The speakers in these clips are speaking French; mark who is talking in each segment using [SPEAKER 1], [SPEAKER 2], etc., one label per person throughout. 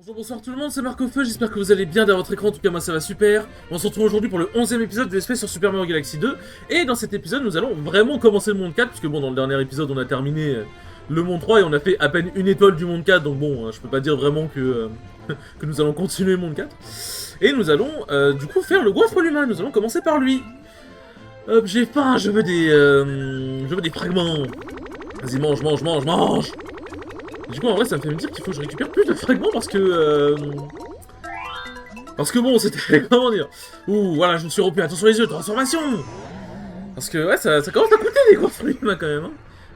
[SPEAKER 1] Bonjour, bonsoir tout le monde, c'est Marc-Feu, j'espère que vous allez bien derrière votre écran, en tout cas moi ça va super. On se retrouve aujourd'hui pour le 11e épisode de SP sur Super Mario Galaxy 2, et dans cet épisode nous allons vraiment commencer le monde 4, puisque bon dans le dernier épisode on a terminé le monde 3 et on a fait à peine une étoile du monde 4, donc bon je peux pas dire vraiment que, que nous allons continuer le monde 4. Et nous allons du coup faire le goinfre l'humain, nous allons commencer par lui. Hop, j'ai faim, je veux des fragments. Vas-y mange, mange, mange, mange. Du coup, en vrai, ça me fait me dire qu'il faut que je récupère plus de fragments parce que... Parce que bon, c'était... Comment dire? Ouh, voilà, je me suis repris. Attention les yeux, transformation. Parce que, ouais, ça commence à coûter les coffres là, quand même. Hein.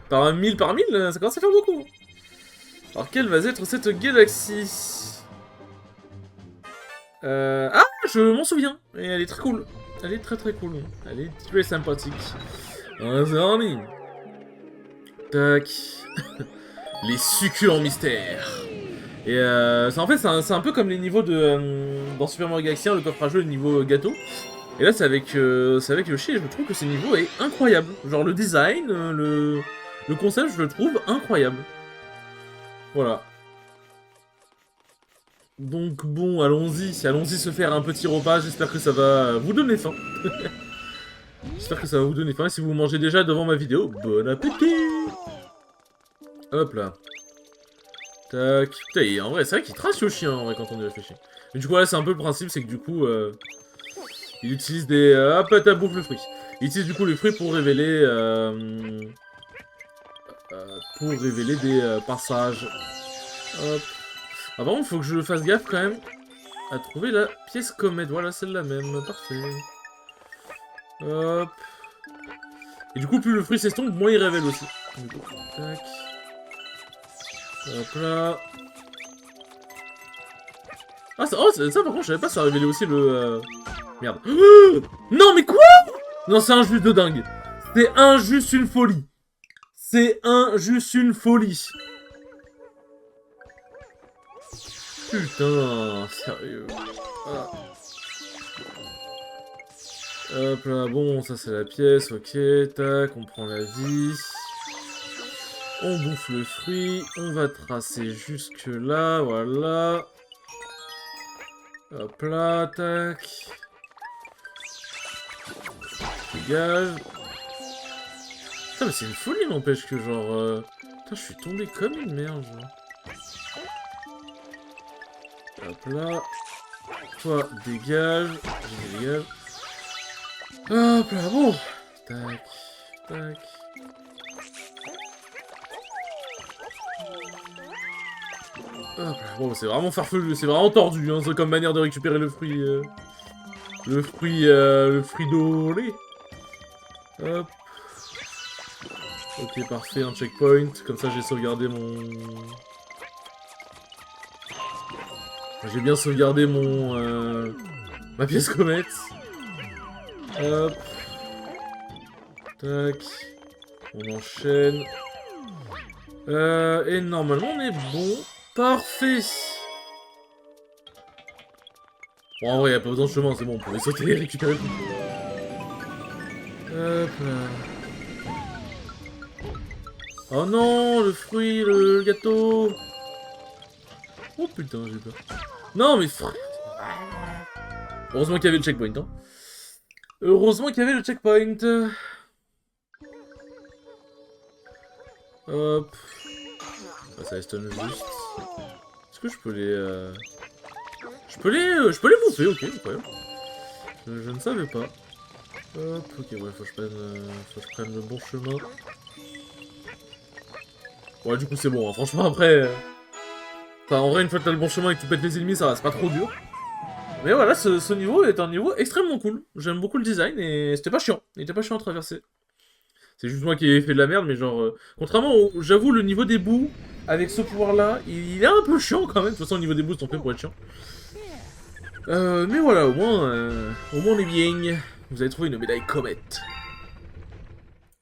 [SPEAKER 1] Par 1000, ça commence à faire beaucoup. Alors, quelle va être cette galaxie? Ah, je m'en souviens. Et elle est très cool. Elle est très cool. Elle est très sympathique. Tac. Les succulents mystères. Et en fait, c'est un peu comme les niveaux de dans Super Mario Galaxy 1, le coffre à jeu, le niveau gâteau. Et là, c'est avec Yoshi, et je trouve que ce niveau est incroyable. Genre le design, le concept, je le trouve incroyable. Voilà. Donc bon, allons-y se faire un petit repas. J'espère que ça va vous donner faim. J'espère que ça va vous donner faim. Et si vous mangez déjà devant ma vidéo, bon appétit. Hop là. Tac. Putain, en vrai, c'est vrai qu'il trace le chien, en vrai, quand on y réfléchit. Mais du coup, là, c'est un peu le principe, c'est que du coup, il utilise des... hop, t'as bouffe le fruit. Il utilise du coup le fruit pour révéler... des passages. Hop. Ah, par contre, faut que je fasse gaffe, quand même, à trouver la pièce comète. Voilà, celle-là même. Parfait. Hop. Et du coup, plus le fruit s'estompe, moins il révèle aussi. Du coup, tac. Hop là. Ah, ça, ça par contre, je savais pas, ça révélait aussi le... Merde. Non, mais quoi? Non, c'est injuste de dingue. C'est injuste une folie. C'est injuste une folie. Putain, sérieux. Ah. Hop là, bon, ça c'est la pièce, ok, tac, on prend la vie. On bouffe le fruit, on va tracer jusque là, voilà. Hop là, tac. Dégage. Putain, mais c'est une folie, n'empêche que genre... Putain, je suis tombé comme une merde, genre. Hop là. Toi, dégage. Je dégage. Hop là, bon. Tac, tac. Hop là, bon, c'est vraiment farfelu, c'est vraiment tordu, hein, comme manière de récupérer le fruit... le fruit doré. Hop. Ok, parfait, un checkpoint. Comme ça, j'ai sauvegardé mon... J'ai bien sauvegardé mon... ma pièce comète. Hop. Tac. On enchaîne. Et normalement, on est bon. Parfait. Bon, en vrai, y'a pas besoin de chemin, c'est bon, on pouvait sauter et récupérer le coup. Hop là. Oh non, le fruit, le gâteau. Oh putain, j'ai peur. Non, mais frère. Heureusement qu'il y avait le checkpoint, hein. Heureusement qu'il y avait le checkpoint. Hop. Ah, ça stun juste. Est-ce que je peux les... Je peux les bouffer, ok, incroyable. Je ne savais pas. Hop, ok, ouais, faut que je prenne le bon chemin. Ouais, du coup, c'est bon, hein. Franchement, après... Enfin, en vrai, une fois que t'as le bon chemin et que tu pètes les ennemis, ça va, c'est pas trop dur. Mais voilà, ce niveau est un niveau extrêmement cool. J'aime beaucoup le design et c'était pas chiant. Il était pas chiant à traverser. C'est juste moi qui ai fait de la merde, mais genre... contrairement au... J'avoue, le niveau des bouts, avec ce pouvoir-là, il est un peu chiant quand même. De toute façon, le niveau des bouts, sont fait pour être chiant. Mais voilà, au moins on est bien. Vous avez trouvé une médaille comète.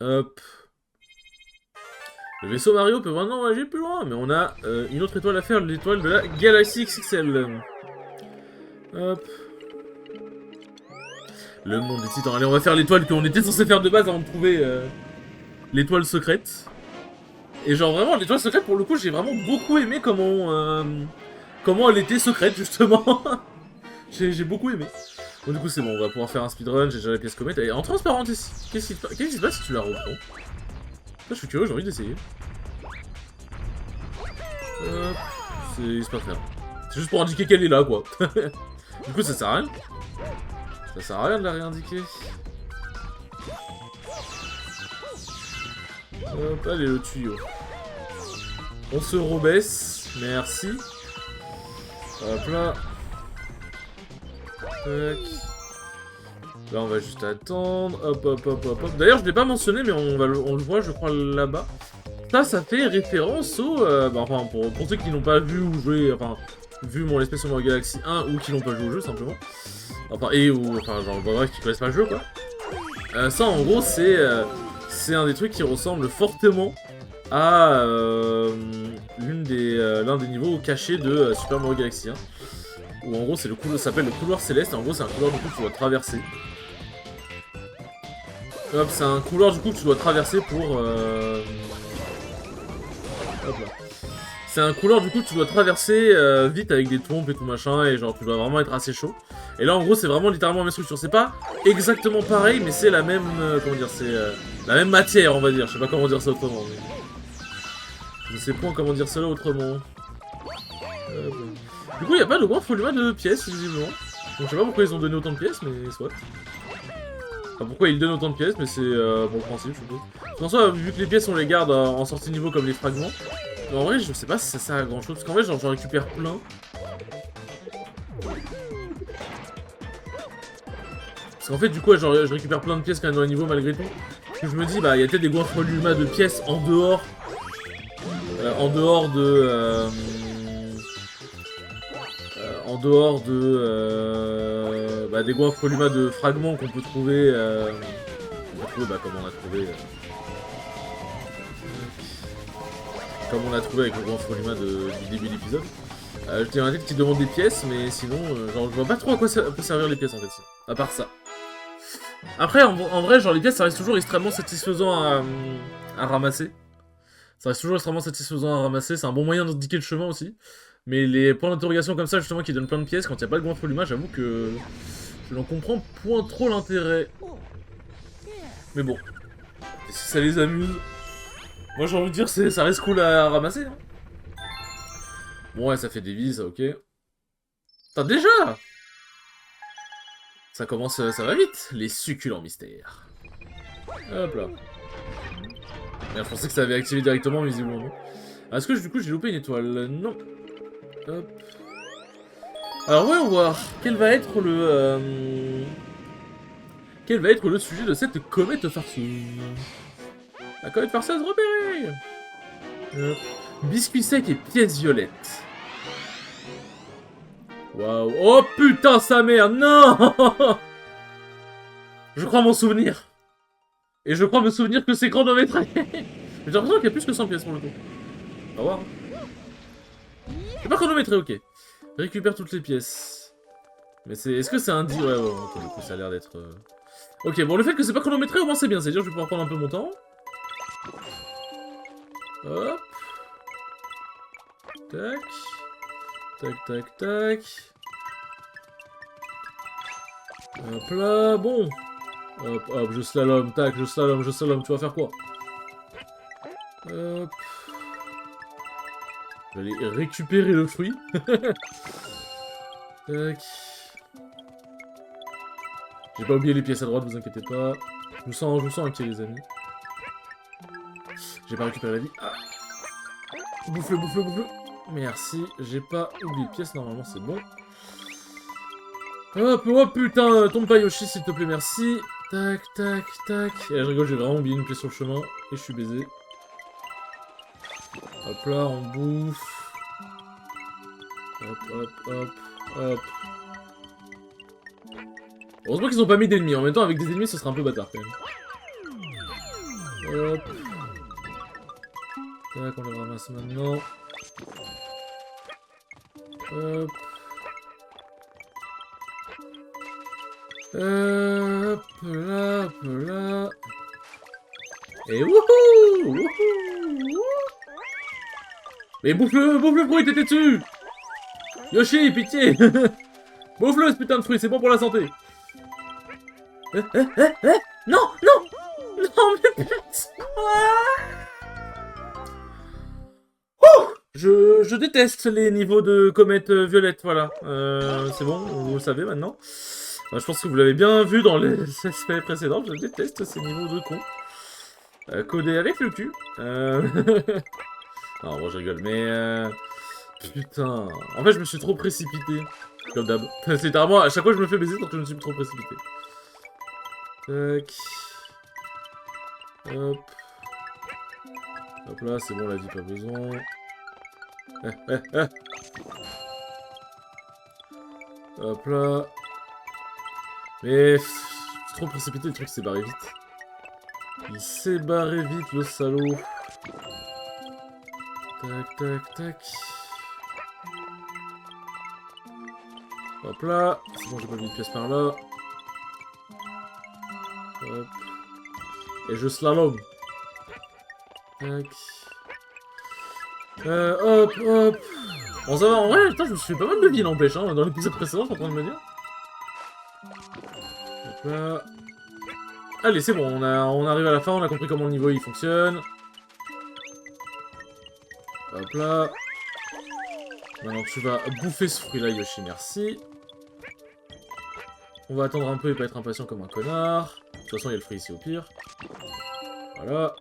[SPEAKER 1] Hop. Le vaisseau Mario peut maintenant voyager plus loin, mais on a une autre étoile à faire, l'étoile de la Galaxy XXL. Hop. Le monde des titans. Allez, on va faire l'étoile qu'on était censé faire de base avant de trouver l'étoile secrète. Et genre vraiment, l'étoile secrète, pour le coup, j'ai vraiment beaucoup aimé comment comment elle était secrète, justement. J'ai beaucoup aimé. Bon, du coup, c'est bon, on va pouvoir faire un speedrun. J'ai déjà la pièce comète. Elle est en transparente ici. Qu'est-ce qui se passe si tu la reprends? Je suis curieux, j'ai envie d'essayer. C'est pas très grave. C'est juste pour indiquer qu'elle est là, quoi. Du coup, ça sert à rien. Ça sert à rien de la réindiquer. Hop, allez, le tuyau. On se rebaisse. Merci. Hop là. Tac. Là, on va juste attendre. Hop, hop, hop, hop, hop. D'ailleurs, je l'ai pas mentionné, mais on le voit, je crois, là-bas. Ça fait référence au... enfin, pour ceux qui n'ont pas vu ou joué... Enfin, vu mon Let's Play Super Mario Galaxy 1 ou qui n'ont pas joué au jeu, simplement. Enfin, genre, bref, qui connaissent pas le jeu, quoi. Ça, en gros, c'est un des trucs qui ressemble fortement à l'un des niveaux cachés de Super Mario Galaxy 1. Où, en gros, ça s'appelle le couloir céleste, et en gros, c'est un couloir, du coup, que tu dois traverser. Hop, c'est un couloir, du coup, que tu dois traverser pour... Hop là. C'est un couloir du coup que tu dois traverser vite avec des trompes et tout machin, et genre tu dois vraiment être assez chaud. Et là en gros c'est vraiment littéralement la même structure. C'est pas exactement pareil, mais c'est la même, comment dire, c'est la même matière on va dire. Je sais pas comment dire ça autrement. Mais... je sais pas comment dire cela autrement. Du coup il n'y a pas de grand volume de pièces visiblement. Donc je sais pas pourquoi ils ont donné autant de pièces, mais soit. Enfin pourquoi ils donnent autant de pièces, mais c'est bon principe je suppose. En soi, vu que les pièces on les garde en sortie de niveau comme les fragments. Mais en vrai, je sais pas si ça sert à grand chose. Parce qu'en vrai, genre, j'en récupère plein. Parce qu'en fait, du coup, genre, je récupère plein de pièces quand même dans les niveaux malgré tout. Parce que je me dis, bah, il y a peut-être des goinfres Luma de pièces en dehors. En dehors de. Bah, des goinfres Luma de fragments qu'on peut trouver. Bah, comme on a trouvé. Comme on a trouvé avec le grand Frolima du début de l'épisode. Je t'ai un qui demande des pièces, mais sinon, genre, je vois pas trop à quoi peut servir les pièces en fait, à part ça. Après, en vrai, genre, les pièces, ça reste toujours extrêmement satisfaisant à ramasser. Ça reste toujours extrêmement satisfaisant à ramasser, c'est un bon moyen d'indiquer le chemin aussi. Mais les points d'interrogation comme ça, justement, qui donnent plein de pièces, quand il n'y a pas de grand Frolima, j'avoue que je n'en comprends point trop l'intérêt. Mais bon, si ça les amuse... Moi j'ai envie de dire ça reste cool à ramasser. Hein. Bon ouais ça fait des vies ça ok. Putain déjà ça commence, ça va vite. Les succulents mystères. Hop là. Merde, je pensais que ça avait activé directement mais visiblement. Est-ce que du coup j'ai loupé une étoile? Non. Hop. Alors voyons voir. Quel va être le sujet de cette comète farceuse? La comète farceuse repérée. Biscuit sec et pièces violettes. Waouh. Oh putain sa mère. Non. Je crois m'en souvenir. Et je crois me souvenir que c'est chronométré. J'ai l'impression qu'il y a plus que 100 pièces pour le coup. On va voir. C'est pas chronométré, ok. Récupère toutes les pièces. Mais c'est... Est-ce que c'est un 10? Ouais, ok, du coup ça a l'air d'être... Ok, bon, le fait que c'est pas chronométré, au moins c'est bien. C'est-à-dire que je vais pouvoir prendre un peu mon temps. Hop. Tac. Tac, tac, tac. Hop là, bon. Hop, hop, je slalom, tac, je slalom, tu vas faire quoi? Hop. Je vais aller récupérer le fruit. Tac. J'ai pas oublié les pièces à droite, vous inquiétez pas. Je me sens inquiet les amis. J'ai pas récupéré la vie. Ah. Bouffe-le, bouffe-le, bouffe-le. Merci, j'ai pas oublié de pièces, normalement c'est bon. Hop, oh putain, tombe pas Yoshi s'il te plaît, merci. Tac, tac, tac. Et là je rigole, j'ai vraiment oublié une pièce sur le chemin. Et je suis baisé. Hop là, on bouffe. Hop, hop, hop, hop. Heureusement qu'ils ont pas mis d'ennemis. En même temps, avec des ennemis, ce serait un peu bâtard quand même. Hop. Tac, on le ramasse maintenant. Hop. Hop là, hop là. Et wouhou, wouhou. Mais bouffe-le, bouffe-le, pourquoi il t'était dessus? Yoshi, pitié. Bouffe-le, ce putain de fruit, c'est bon pour la santé. Non, non. Non, mais putain. Je déteste les niveaux de comète violette, voilà. C'est bon, vous le savez maintenant. Je pense que vous l'avez bien vu dans les aspects précédents, je déteste ces niveaux de con. Codé avec le cul. Non, bon, je rigole, mais... Putain... En fait, je me suis trop précipité. Comme d'hab. C'est littéralement, à chaque fois, je me fais baiser parce que je me suis trop précipité. Tac... Hop... Hop là, c'est bon, la vie, pas besoin... Hop là... Mais... C'est trop précipité, le truc s'est barré vite. Il s'est barré vite, le salaud. Tac, tac, tac. Hop là. C'est bon, j'ai pas mis de pièce par là. Hop. Et je slalom. Tac. Hop, hop. Bon, ça va, en vrai, putain, je me suis fait pas mal de vie, n'empêche, hein, dans l'épisode précédent, je suis en train de me dire. Hop là. Allez, c'est bon, on arrive à la fin, on a compris comment le niveau il fonctionne. Hop là. Maintenant, tu vas bouffer ce fruit-là, Yoshi, merci. On va attendre un peu et pas être impatient comme un connard. De toute façon, il y a le fruit ici au pire. Voilà.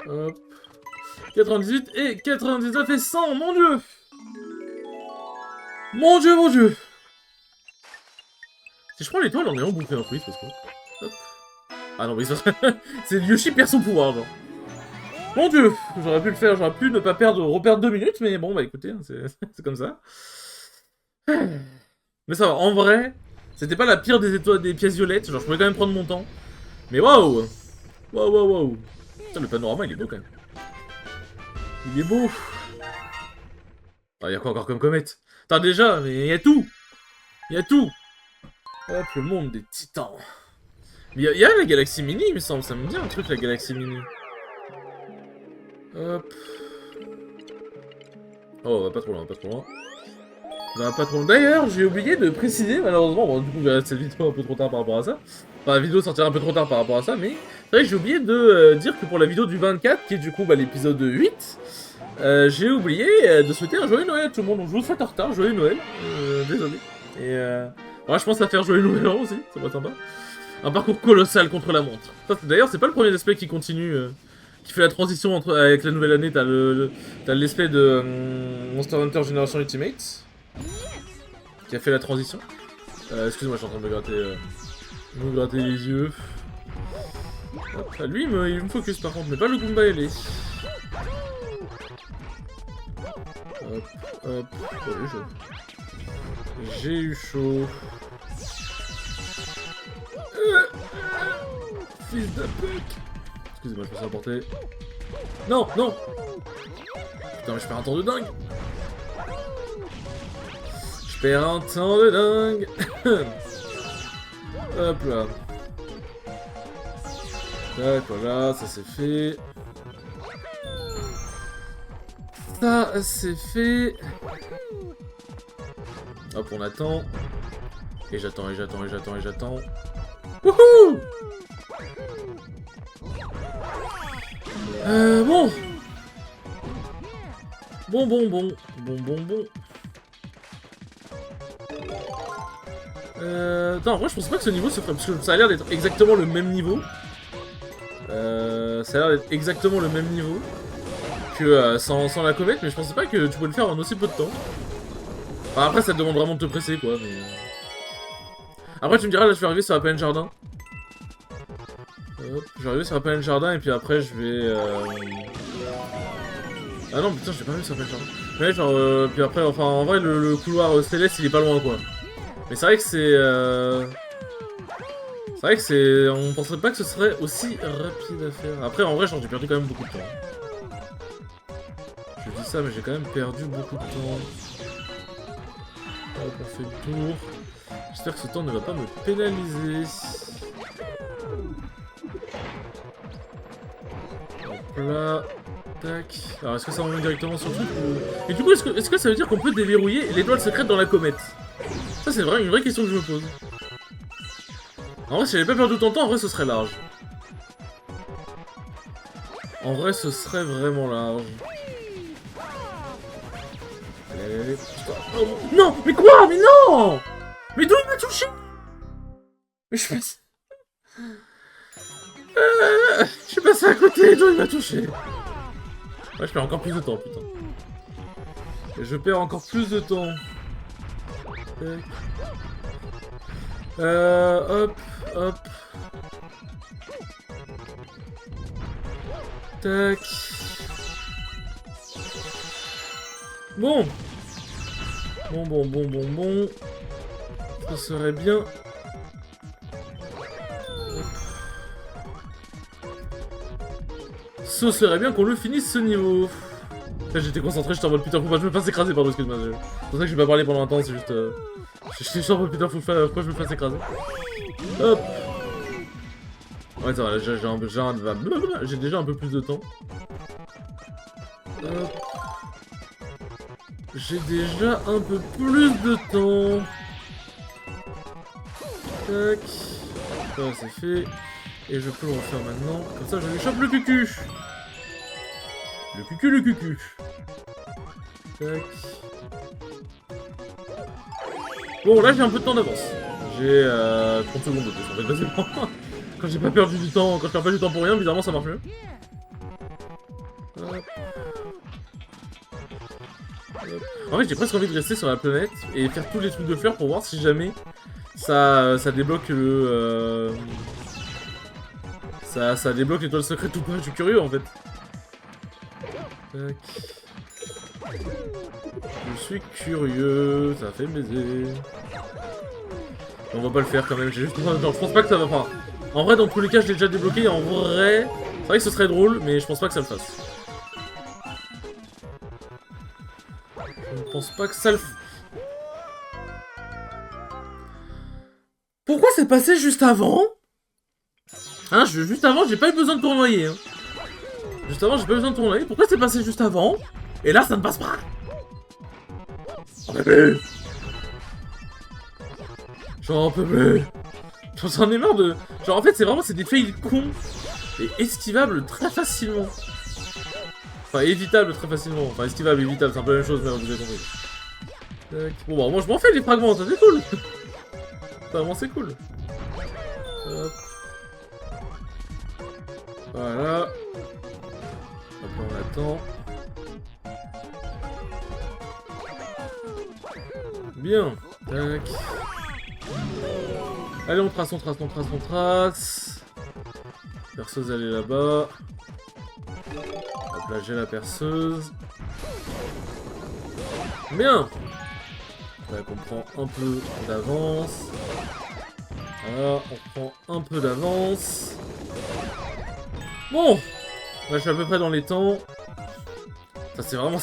[SPEAKER 1] Hop. 98 et 99 et 100, mon dieu! Mon dieu, mon dieu! Si je prends l'étoile, on est en bouffé un fruit, c'est quoi? Hop. Ah non, mais ça... c'est Yoshi perd son pouvoir, genre. Mon dieu! J'aurais pu le faire, j'aurais pu ne pas reperdre 2 minutes, mais bon, bah écoutez, hein, c'est comme ça. Mais ça va, en vrai, c'était pas la pire des étoiles, des pièces violettes, genre je pouvais quand même prendre mon temps. Mais waouh! Waouh, waouh, waouh! Putain, le panorama, il est beau quand même. Il est beau! Ah, y'a quoi encore comme comète? Attends, déjà, mais y'a tout! Y'a tout! Hop, le monde des titans. Mais y'a la galaxie mini, il me semble, ça me dit un truc, la galaxie mini. Hop. Oh, on va pas trop loin, pas trop loin. On va pas trop loin. D'ailleurs, j'ai oublié de préciser, malheureusement, bon, du coup, cette vidéo un peu trop tard par rapport à ça. Enfin, la vidéo sortira un peu trop tard par rapport à ça, mais c'est vrai que j'ai oublié de dire que pour la vidéo du 24, qui est du coup bah, l'épisode 8, j'ai oublié de souhaiter un joyeux Noël à tout le monde. Donc je vous souhaite en retard, joyeux Noël. Désolé. Et ouais, je pense à faire joyeux Noël aussi, ça va être sympa. Un parcours colossal contre la montre. D'ailleurs, c'est pas le premier aspect qui continue, qui fait la transition avec la nouvelle année. T'as l'esprit de Monster Hunter Generation Ultimate, qui a fait la transition. Excusez-moi, je suis en train de me gratter les yeux. Hop, lui, il me focus par contre, mais pas le Goomba ailé. Hop, hop, oh, j'ai eu chaud. J'ai eu chaud. Fils de pute. Excusez-moi, je me suis emporté. Non, non. Putain, mais je perds un temps de dingue. Je perds un temps de dingue. Hop là. Tac, voilà, ça c'est fait. Ça c'est fait. Hop, on attend. Et j'attends, et j'attends, et j'attends, et j'attends. Wouhou! Bon. Bon. Attends, en vrai, je pense pas que ce niveau se ferait, parce que ça a l'air d'être exactement le même niveau. Ça a l'air d'être exactement le même niveau que sans la comète, mais je pensais pas que tu pouvais le faire en aussi peu de temps. Enfin, après, ça te demande vraiment de te presser, quoi, mais... Après, tu me diras, là, je vais arriver sur la planète jardin. Hop, je vais arriver sur la planète jardin, et puis après, je vais... Ah non, putain, je l'ai pas vu sur la planète jardin. Mais genre, puis après, enfin, en vrai, le couloir céleste, il est pas loin, quoi. Mais c'est vrai que c'est... C'est vrai que c'est... On penserait pas que ce serait aussi rapide à faire. Après, en vrai, genre, j'ai perdu quand même beaucoup de temps. Je dis ça, mais j'ai quand même perdu beaucoup de temps. Hop, on fait le tour. J'espère que ce temps ne va pas me pénaliser. Hop là. Tac. Alors, est-ce que ça revient directement sur le truc ou... Et du coup, est-ce que ça veut dire qu'on peut déverrouiller l'étoile secrète dans la comète? Ça, c'est une vraie question que je me pose. En vrai, si j'avais pas perdu autant de temps, en vrai, ce serait large. En vrai, ce serait vraiment large. Allez, putain. Oh, non! Mais quoi? Mais non! Mais d'où il m'a touché? Mais je passe... je suis passé à côté, d'où il m'a touché? Ouais, je perds encore plus de temps, putain. Et je perds encore plus de temps. Hop, hop. Tac. Bon. Bon. Ça serait bien. Ce serait bien qu'on le finisse ce niveau. Là, j'étais concentré, j'étais en mode putain, faut pas que je me fasse écraser, pardon, excuse-moi. C'est pour ça que j'ai pas parlé pendant un temps, c'est juste. J'étais en mode putain, faut que je me fasse écraser. Hop. Ouais, ça va, j'ai déjà un peu plus de temps. Hop. J'ai déjà un peu plus de temps. Tac. Ça, c'est fait. Et je peux le refaire maintenant. Comme ça, je lui chope le cucu. Le cucu. Tac. Bon, là, j'ai un peu de temps d'avance. J'ai 30 secondes de plus, en fait, basiquement. Quand j'ai pas perdu du temps, quand je perds pas du temps pour rien, bizarrement, ça marche mieux. Hop. En fait, j'ai presque envie de rester sur la planète et faire tous les trucs de fleurs pour voir si jamais ça débloque le... Ça débloque l'étoile secrète ou pas, je suis curieux en fait. Tac. Je suis curieux, ça fait baiser. On va pas le faire quand même, j'ai juste... Non, je pense pas que ça va... Enfin, en vrai, dans tous les cas, je l'ai déjà débloqué, en vrai... C'est vrai que ce serait drôle, mais je pense pas que ça le fasse. Je pense pas que ça le... Pourquoi c'est passé juste avant? Hein, juste avant, j'ai pas eu besoin de tournoyer. Hein. Juste avant, j'ai pas eu besoin de tournoyer. Pourquoi c'est passé juste avant? Et là, ça ne passe pas. J'en peux plus. J'en peux plus. J'en ai marre de... Genre, en fait, c'est des fails cons et esquivables très facilement. Enfin, évitables très facilement. Enfin, esquivable, évitable, c'est un peu la même chose, mais vous avez compris. Tac. Bon, bah, moi, je m'en fais des fragments, ça c'est cool. Vraiment, c'est cool. Hop. Voilà. Hop, on attend. Bien. Tac. Allez, on trace. Perceuse, elle est là-bas. Hop là, j'ai la perceuse. Bien. Ouais, on prend un peu d'avance. Voilà, on prend un peu d'avance. Bon. Là, je suis à peu près dans les temps. Ça, c'est vraiment...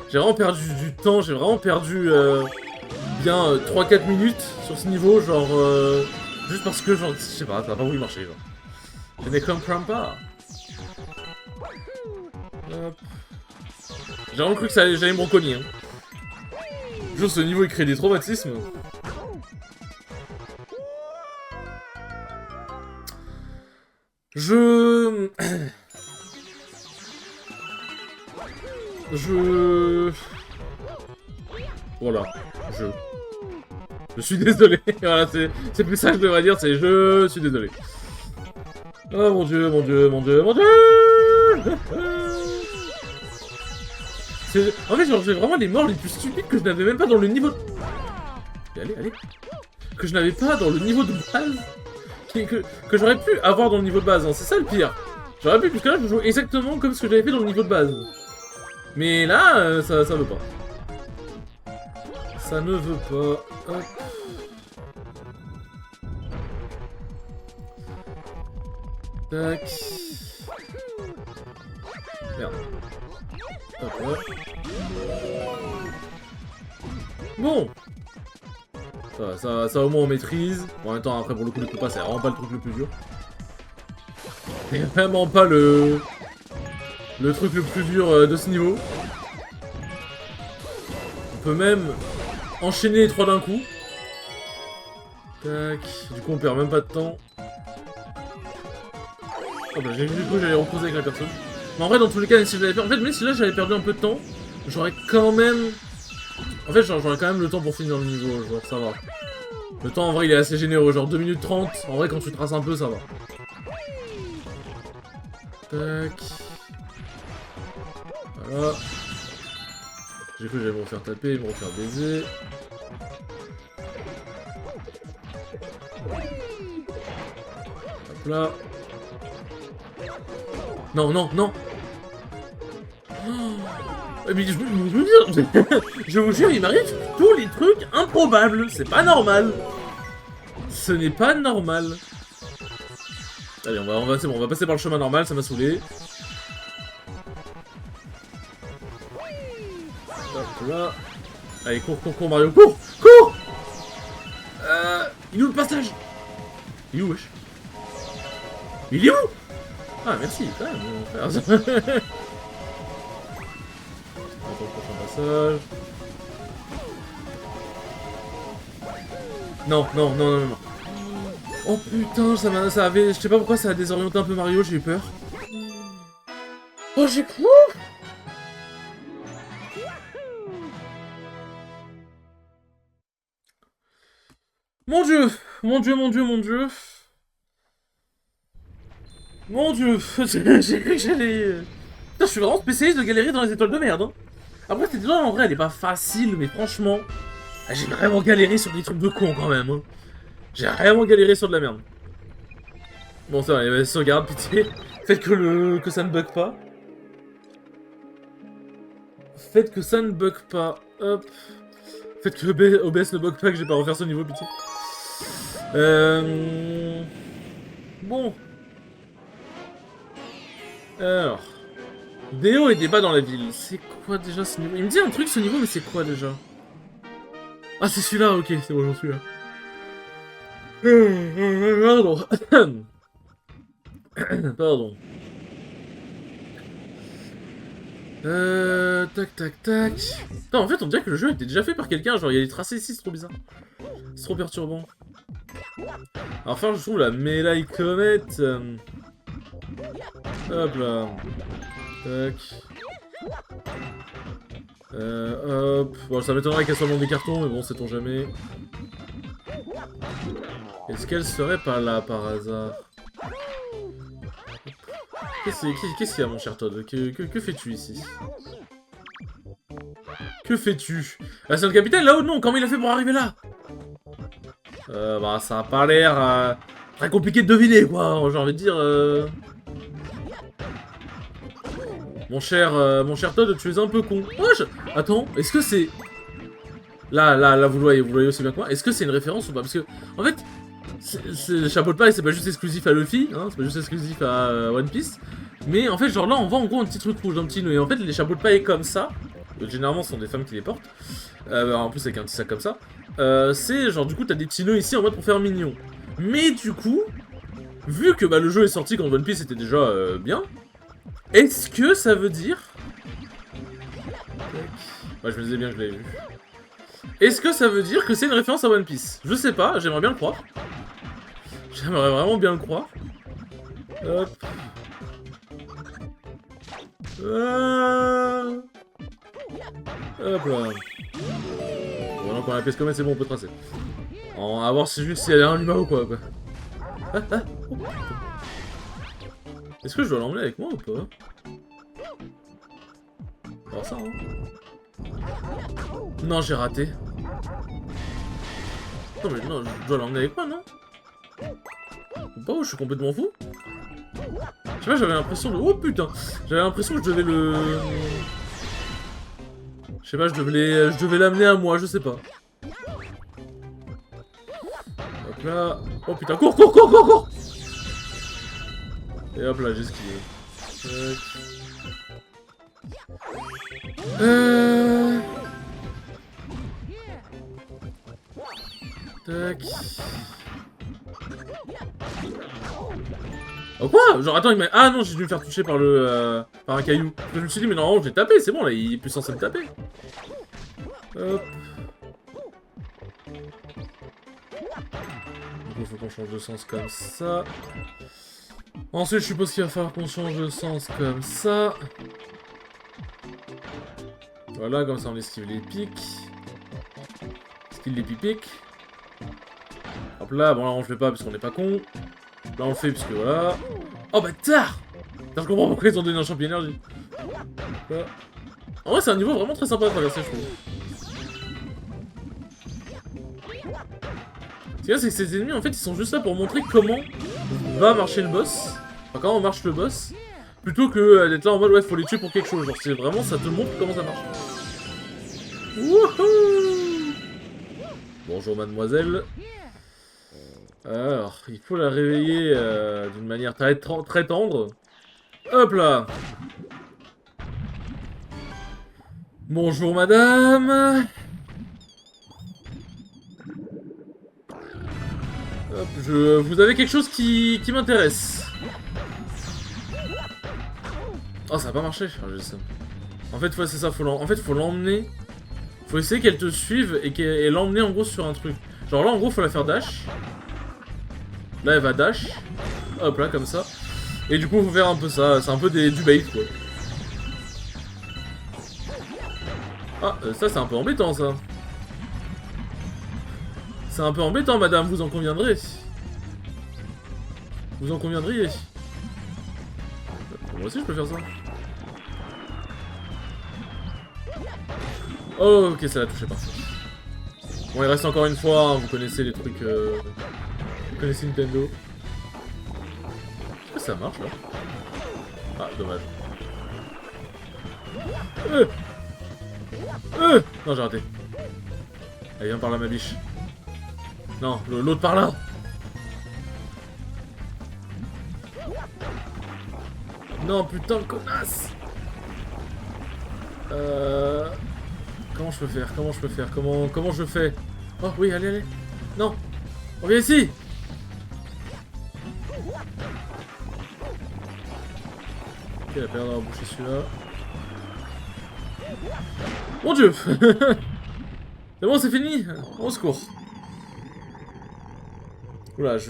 [SPEAKER 1] J'ai vraiment perdu du temps, j'ai vraiment perdu bien 3-4 minutes sur ce niveau, genre... juste parce que, genre, je sais pas, ça va pas voulu marcher, genre. Je ne comprends pas. Hop. J'ai vraiment cru que j'allais me recogner. Hein. Juste ce niveau il crée des traumatismes. Voilà. Je suis désolé. Voilà, c'est plus ça que je devrais dire, c'est je suis désolé. Oh mon dieu. En fait, genre, j'ai vraiment les morts les plus stupides que je n'avais même pas dans le niveau... Allez. Que je n'avais pas dans le niveau de base. Que j'aurais pu avoir dans le niveau de base, hein. C'est ça le pire. J'aurais pu, puisque là, je joue exactement comme ce que j'avais fait dans le niveau de base. Mais là, ça veut pas. Ça ne veut pas. Hop. Tac. Merde. Hop là. Bon. Ça au moins on maîtrise. Bon, en même temps, après pour le coup, le coupa, c'est vraiment pas le truc le plus dur. C'est vraiment pas le le truc le plus dur de ce niveau. On peut même enchaîner les 3 d'un coup. Tac. Du coup, on perd même pas de temps. Oh bah, j'ai vu du coup, j'allais recroiser avec la personne. Mais en vrai, dans tous les cas, même si je l'avais perdu... En fait, même si là, j'avais perdu un peu de temps, j'aurais quand même... En fait, j'aurais quand même le temps pour finir le niveau, genre, ça va. Le temps, en vrai, il est assez généreux, genre 2 minutes 30. En vrai, quand tu traces un peu, ça va. Tac. Voilà. J'ai cru que j'allais me refaire taper, me refaire baiser. Hop là. Non, non, non. Oh, mais je vous jure, il m'arrive tous les trucs improbables. C'est pas normal. Ce n'est pas normal. Allez, c'est bon, on va passer par le chemin normal, ça m'a saoulé. Hop là. Allez, cours, cours, cours, Mario, cours, cours. Il est où le passage? Il est où, wesh? Il est où? Ah, merci, quand même, mon frère. Attends le prochain passage. Non, non, non, non, non. Oh putain, ça avait... Je sais pas pourquoi ça a désorienté un peu Mario, j'ai eu peur. Oh, j'ai cru. Mon dieu, mon dieu, mon dieu, mon dieu. Mon dieu, j'ai cru que j'allais... Putain, je suis vraiment spécialiste de galérer dans les étoiles de merde, hein. Après, cette étoile, en vrai, elle est pas facile, mais franchement... J'ai vraiment galéré sur des trucs de con, quand même, hein. J'ai vraiment galéré sur de la merde. Bon, ça va, sauvegarde, pitié. Faites que ça ne bug pas. Faites que ça ne bug pas. Hop. Faites que OBS ne bug pas, que j'ai pas à refaire ce niveau, pitié. Bon. Alors. Déo et débat dans la ville. C'est quoi déjà ce niveau? Il me dit un truc ce niveau, mais c'est quoi déjà? Ah, c'est celui-là, ok, c'est bon, j'en suis là. Pardon. Pardon. Tac, tac, tac. Putain, en fait, on dirait que le jeu était déjà fait par quelqu'un. Genre, il y a des tracés ici, c'est trop bizarre. C'est trop perturbant. Alors, enfin, je trouve la Melee Comet. Hop là. Tac. Hop. Bon, ça m'étonnerait qu'elle soit dans des cartons, mais bon, sait-on jamais. Est-ce qu'elle serait pas là par hasard? Qu'est-ce qu'il y a, mon cher Todd? Que fais-tu ici? Que fais-tu? Ah, c'est le capitaine là-haut? Non, comment il a fait pour arriver là? Bah, ça a pas l'air très compliqué de deviner, quoi. J'ai envie de dire. Mon cher Todd, tu es un peu con. Oh, attends, est-ce que c'est... Là, vous le voyez aussi bien que moi. Est-ce que c'est une référence ou pas? Parce que, en fait, le chapeau de paille, c'est pas juste exclusif à Luffy, hein, c'est pas juste exclusif à One Piece. Mais en fait, genre là, on voit en gros un petit truc rouge, un petit nœud. Et en fait, les chapeaux de paille comme ça, généralement, ce sont des femmes qui les portent. En plus, avec un petit sac comme ça. C'est genre, du coup, t'as des petits nœuds ici en mode pour faire mignon. Mais du coup, vu que bah, le jeu est sorti quand One Piece était déjà bien, est-ce que ça veut dire... Ouais, je me disais bien que je l'avais vu. Est-ce que ça veut dire que c'est une référence à One Piece? Je sais pas, j'aimerais bien le croire. J'aimerais vraiment bien le croire. Hop. Hop là. Bon, donc on a la pièce comme c'est bon, on peut tracer. On va voir si juste si elle est un humain ou quoi. Ah, ah. Oh, est-ce que je dois l'emmener avec moi ou pas? Alors ça, hein. Non, j'ai raté. Non, mais non, je dois l'emmener avec moi, non? Ou pas, je suis complètement fou. Je sais pas, j'avais l'impression de... Oh putain! J'avais l'impression que je devais le... Je sais pas, je devais l'amener à moi, je sais pas. Hop là... Oh putain, cours, cours, cours, cours, cours! Et hop là, j'ai esquivé. Tac. Oh quoi? Genre attends, il m'a... Ah non, j'ai dû me faire toucher par le... par un caillou. Je me suis dit, mais normalement, je l'ai tapé, c'est bon, là, il est plus censé me taper. Hop. Donc il faut qu'on change de sens comme ça. Ensuite, je suppose qu'il va falloir qu'on change de sens comme ça. Voilà, comme ça on esquive les pics. Esquive les pipiques. Hop là, bon là on le fait pas parce qu'on est pas con. Là on le fait parce que voilà. Oh bâtard! Je comprends pourquoi ils ont donné un champion énergie. Voilà. En vrai c'est un niveau vraiment très sympa à traverser je trouve. Ce qu'il y a c'est que ces ennemis en fait ils sont juste là pour montrer comment va marcher le boss. Enfin comment marche le boss. Plutôt que d'être là en mode ouais faut les tuer pour quelque chose. Genre c'est vraiment ça te montre comment ça marche. Wouhou! Bonjour mademoiselle. Alors, il faut la réveiller d'une manière très tendre. Hop là! Bonjour madame! Hop, vous avez quelque chose qui m'intéresse. Oh, ça a pas marché. Ah, je sais. En fait, ouais, c'est ça, faut l'emmener. Faut essayer qu'elle te suive et l'emmener en gros sur un truc. Genre là, en gros, faut la faire dash. Là, elle va dash. Hop là, comme ça. Et du coup, faut faire un peu ça. C'est un peu du bait, quoi. Ah, ça, c'est un peu embêtant, ça. C'est un peu embêtant, madame, vous en conviendrez. Vous en conviendriez. Moi aussi, je peux faire ça. Oh, ok, ça l'a touché, parfait. Bon, il reste encore une fois, hein, vous connaissez les trucs... Vous connaissez Nintendo. Est-ce que ça marche, là? Ah, dommage. Non, j'ai raté. Allez, viens par là, ma biche. Non, l'autre par là. Non, putain, le connasse. Comment je peux faire? Comment je peux faire? Comment je fais? Oh, oui, allez, allez. Non. On vient ici. Ok, elle a pas l'air d'avoir bouché celui-là. Mon dieu. C'est bon, c'est fini. Au secours. Oula, Ok.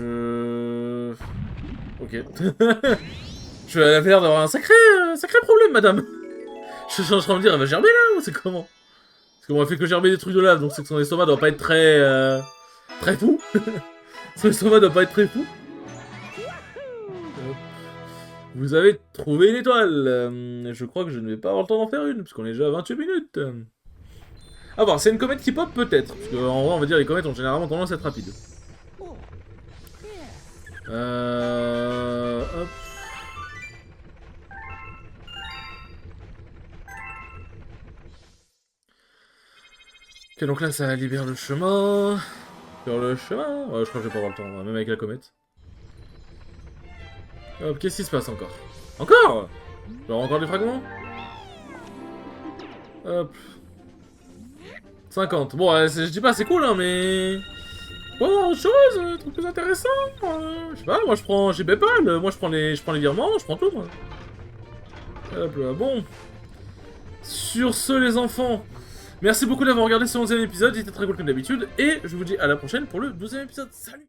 [SPEAKER 1] Je vais l'air d'avoir un sacré problème, madame. Je suis en train de me dire, elle va gerber là ou c'est comment? Parce qu'on m'a fait que gerber des trucs de lave, donc c'est que son estomac doit pas être très fou. Son estomac doit pas être très fou. Vous avez trouvé une étoile. Je crois que je ne vais pas avoir le temps d'en faire une, parce qu'on est déjà à 28 minutes. Ah bon, c'est une comète qui pop peut-être, parce qu'en vrai on va dire les comètes ont généralement tendance à être rapides. Hop. Ok, donc là ça libère le chemin. Sur le chemin. Ouais, je crois que je vais pas avoir le temps, même avec la comète. Hop, qu'est-ce qui se passe encore? Encore? Genre encore des fragments? Hop. 50. Bon, je dis pas c'est cool, hein, mais... Bon, autre chose, truc plus intéressant. Je sais pas, moi je prends... J'ai PayPal, moi je prends les virements, je prends tout, moi. Hop là, bon. Sur ce, les enfants, merci beaucoup d'avoir regardé ce 11e épisode, il était très cool comme d'habitude, et je vous dis à la prochaine pour le 12e épisode. Salut!